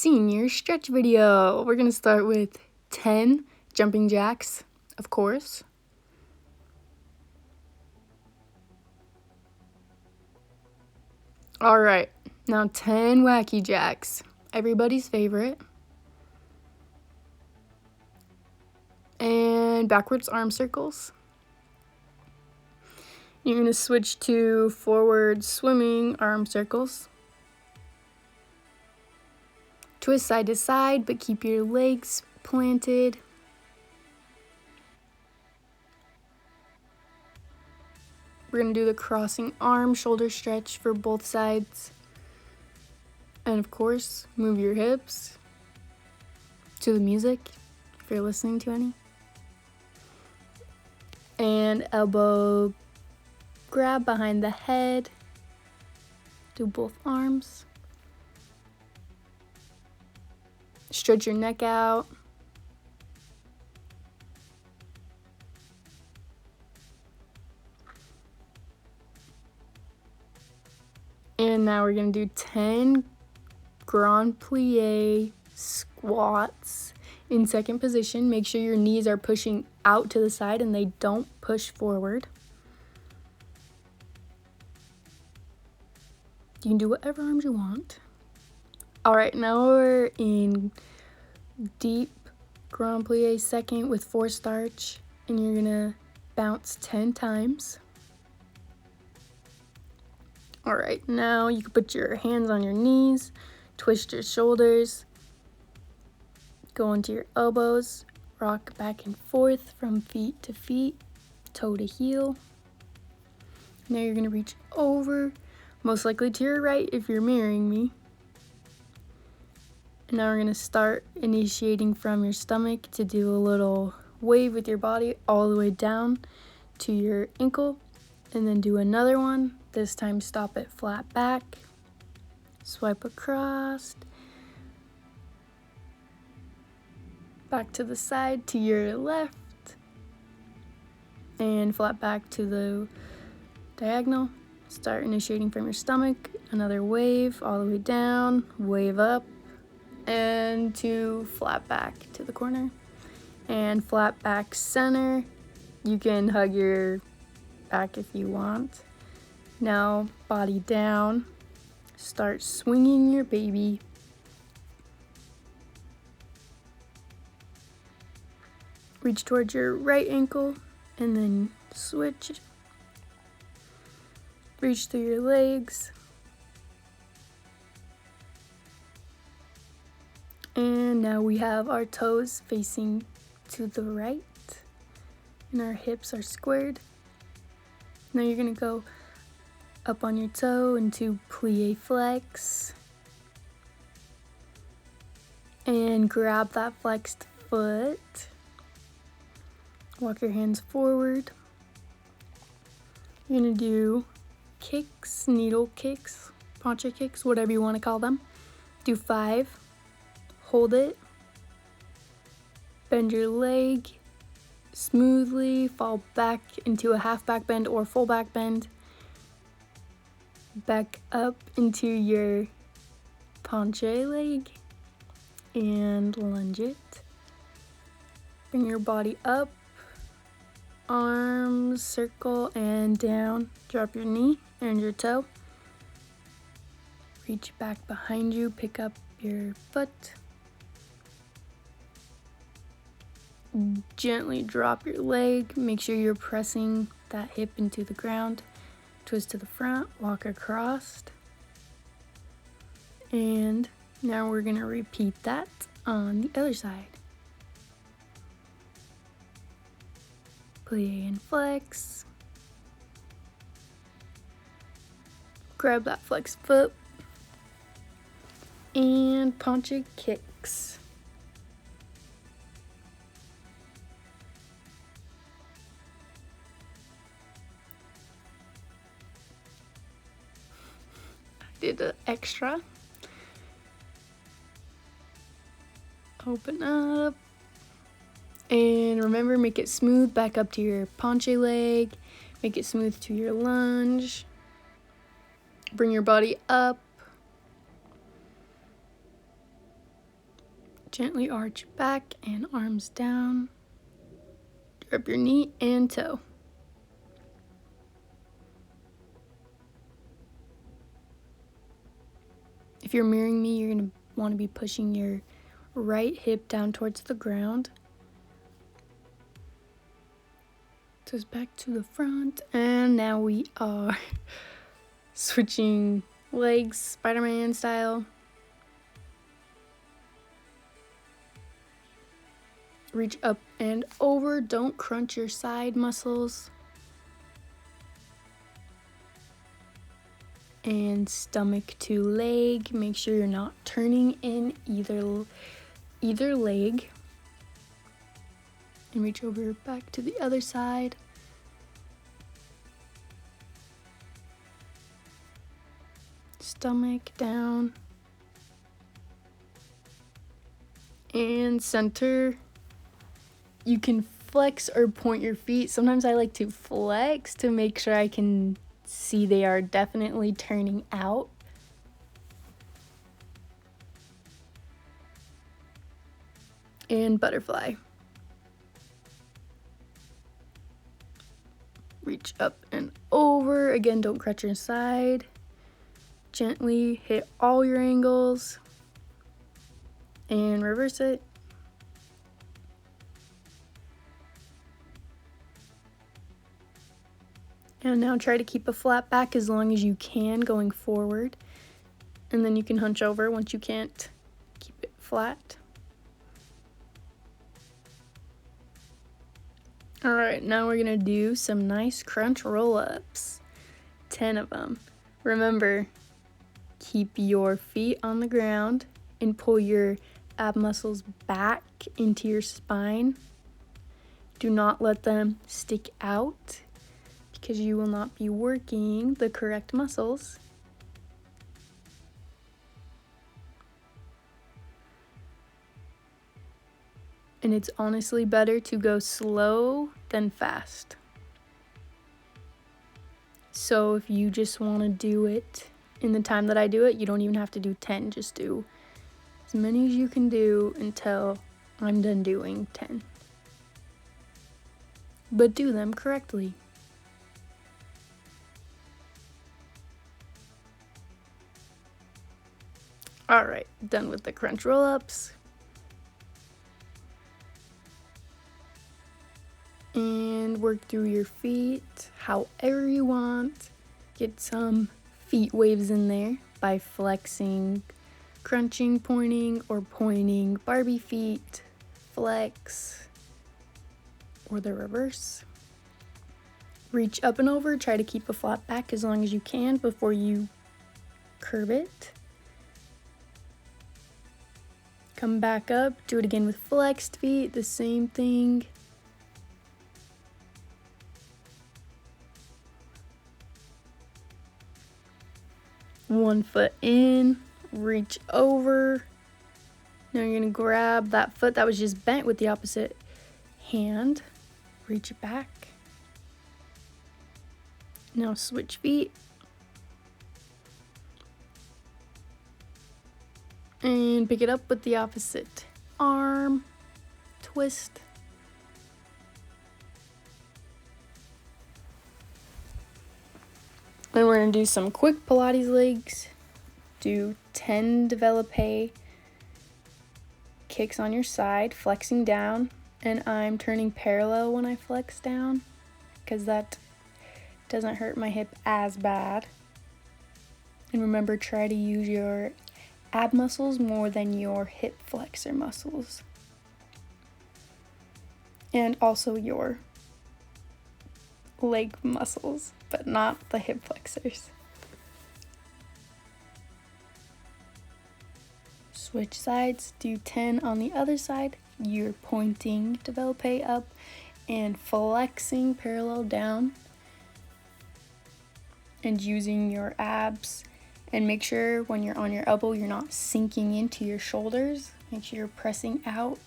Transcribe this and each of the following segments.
senior stretch video. We're going to start with 10 jumping jacks, of course. All right, now 10 wacky jacks, everybody's favorite. And backwards arm circles. You're going to switch to forward swimming arm circles. Twist side to side, but keep your legs planted. We're going to do the crossing arm shoulder stretch for both sides. And of course, move your hips to the music if you're listening to any. And elbow grab behind the head. Do both arms. Stretch your neck out. And now we're going to do 10 grand plie squats in second position. Make sure your knees are pushing out to the side and they don't push forward. You can do whatever arms you want. All right, now we're in deep grand plie second with forced arch, and you're gonna bounce 10 times. All right, now you can put your hands on your knees, twist your shoulders, go into your elbows, rock back and forth from feet to feet, toe to heel. Now you're gonna reach over, most likely to your right if you're mirroring me. And now we're gonna start initiating from your stomach to do a little wave with your body all the way down to your ankle, and then do another one. This time stop it flat back, swipe across, back to the side to your left, and flat back to the diagonal. Start initiating from your stomach, another wave all the way down, wave up, and to flat back to the corner, and flat back center. You can hug your back if you want. Now body down, start swinging your baby. Reach towards your right ankle and then switch. Reach through your legs. And now we have our toes facing to the right and our hips are squared. Now you're gonna go up on your toe into plie flex and grab that flexed foot. Walk your hands forward. You're gonna do kicks, needle kicks, poncho kicks, whatever you want to call them. Do 5. Hold it. Bend your leg smoothly, fall back into a half back bend or full back bend. Back up into your penché leg and lunge it. Bring your body up, arms circle and down. Drop your knee and your toe. Reach back behind you, pick up your foot. Gently drop your leg. Make sure you're pressing that hip into the ground. Twist to the front, walk across. And now we're gonna repeat that on the other side. Plie and flex. Grab that flexed foot. And poncho kicks. Did an extra. Open up. And remember, make it smooth back up to your penché leg. Make it smooth to your lunge. Bring your body up. Gently arch back and arms down. Grab your knee and toe. If you're mirroring me, you're going to want to be pushing your right hip down towards the ground. Toes back to the front, and now we are switching legs, Spider-Man style. Reach up and over, don't crunch your side muscles. And stomach to leg, make sure you're not turning in either leg. And reach over back to the other side. Stomach down. And center. You can flex or point your feet. Sometimes I like to flex to make sure I can see they are definitely turning out. And butterfly. Reach up and over. Again, don't crunch your side. Gently hit all your angles. And reverse it. And now try to keep a flat back as long as you can going forward. And then you can hunch over once you can't keep it flat. All right, now we're gonna do some nice crunch roll-ups. 10 of them. Remember, keep your feet on the ground and pull your ab muscles back into your spine. Do not let them stick out, because you will not be working the correct muscles. And it's honestly better to go slow than fast. So if you just want to do it in the time that I do it, you don't even have to do 10. Just do as many as you can do until I'm done doing 10. But do them correctly. All right, done with the crunch roll-ups. And work through your feet however you want. Get some feet waves in there by flexing, crunching, pointing, or pointing. Barbie feet, flex, or the reverse. Reach up and over, try to keep a flat back as long as you can before you curve it. Come back up, do it again with flexed feet, the same thing. One foot in, reach over. Now you're gonna grab that foot that was just bent with the opposite hand, reach it back. Now switch feet. And pick it up with the opposite arm, twist. Then we're gonna do some quick Pilates legs. Do 10 développé kicks on your side, flexing down, and I'm turning parallel when I flex down because that doesn't hurt my hip as bad. And remember, try to use your ab muscles more than your hip flexor muscles. And also your leg muscles, but not the hip flexors. Switch sides, do 10 on the other side. You're pointing développé up and flexing parallel down and using your abs. And make sure when you're on your elbow, you're not sinking into your shoulders. Make sure you're pressing out.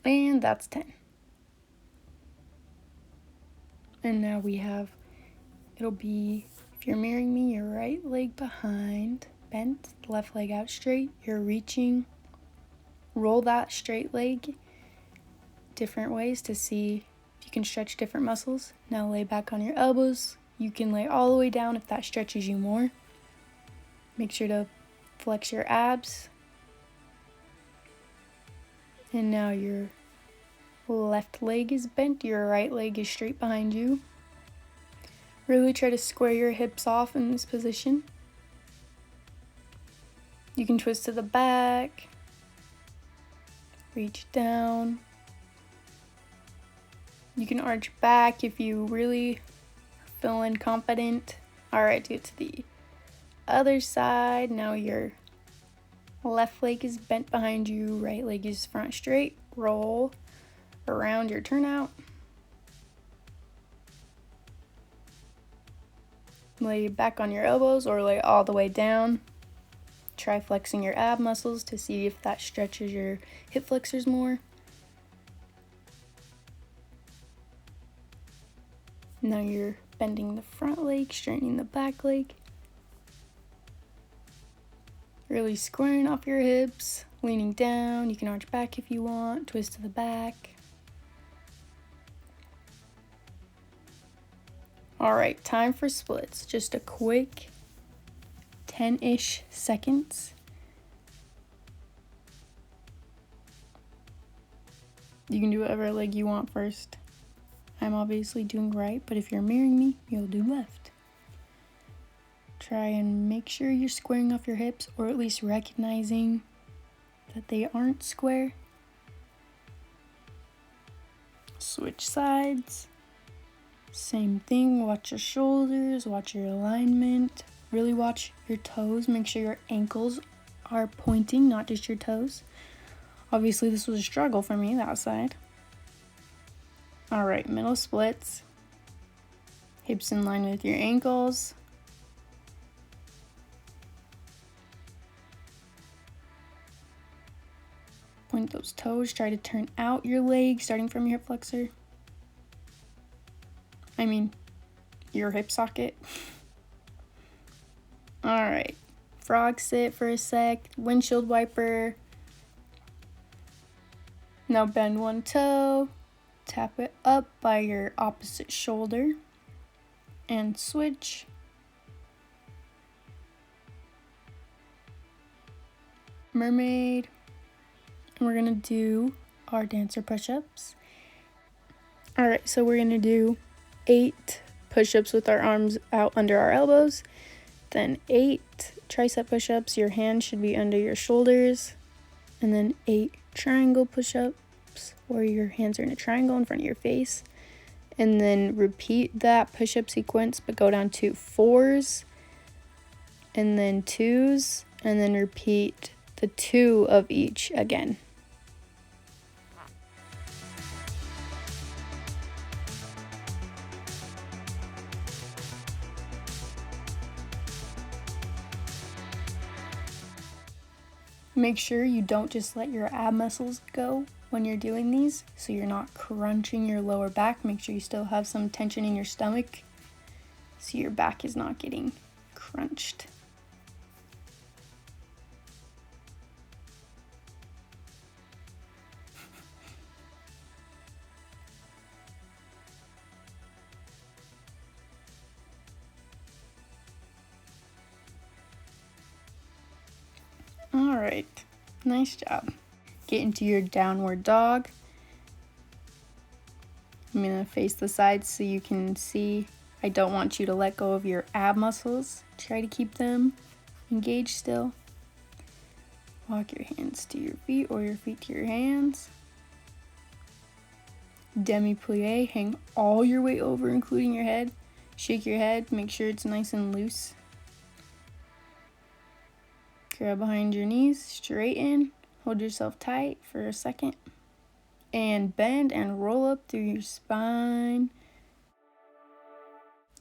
And that's 10. And now we have, it'll be, if you're mirroring me, your right leg behind, bent, left leg out straight, you're reaching, roll that straight leg different ways to see if you can stretch different muscles. Now lay back on your elbows. You can lay all the way down if that stretches you more. Make sure to flex your abs. And now your left leg is bent, your right leg is straight behind you. Really try to square your hips off in this position. You can twist to the back, reach down. You can arch back if you really are feeling confident. All right, do it to the other side. Now your left leg is bent behind you, right leg is front straight. Roll around your turnout. Lay back on your elbows or lay all the way down. Try flexing your ab muscles to see if that stretches your hip flexors more. Now you're bending the front leg, straightening the back leg. Really squaring off your hips, leaning down. You can arch back if you want, twist to the back. All right, time for splits. Just a quick 10-ish seconds. You can do whatever leg you want first. I'm obviously doing right, but if you're mirroring me, you'll do left. Try and make sure you're squaring off your hips, or at least recognizing that they aren't square. Switch sides. Same thing, watch your shoulders, watch your alignment. Really watch your toes, make sure your ankles are pointing, not just your toes. Obviously this was a struggle for me, that side. All right, middle splits. Hips in line with your ankles. Point those toes, try to turn out your leg, starting from your hip flexor. I mean, your hip socket. All right, frog sit for a sec, windshield wiper. Now bend one toe, tap it up by your opposite shoulder, and switch. Mermaid. And we're gonna do our dancer push-ups. All right, so we're gonna do 8 push-ups with our arms out under our elbows, then 8 tricep push-ups. Your hands should be under your shoulders, and then 8 triangle push-ups where your hands are in a triangle in front of your face, and then repeat that push-up sequence but go down to 4s and then 2s, and then repeat the 2 of each again. Make sure you don't just let your ab muscles go when you're doing these, so you're not crunching your lower back. Make sure you still have some tension in your stomach so your back is not getting crunched. All right, nice job. Get into your downward dog. I'm gonna face the sides so you can see. I don't want you to let go of your ab muscles. Try to keep them engaged still. Walk your hands to your feet or your feet to your hands. Demi-plie, hang all your weight over, including your head. Shake your head, make sure it's nice and loose. Grab behind your knees, straighten, hold yourself tight for a second, and bend and roll up through your spine.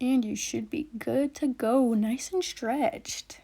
And you should be good to go, nice and stretched.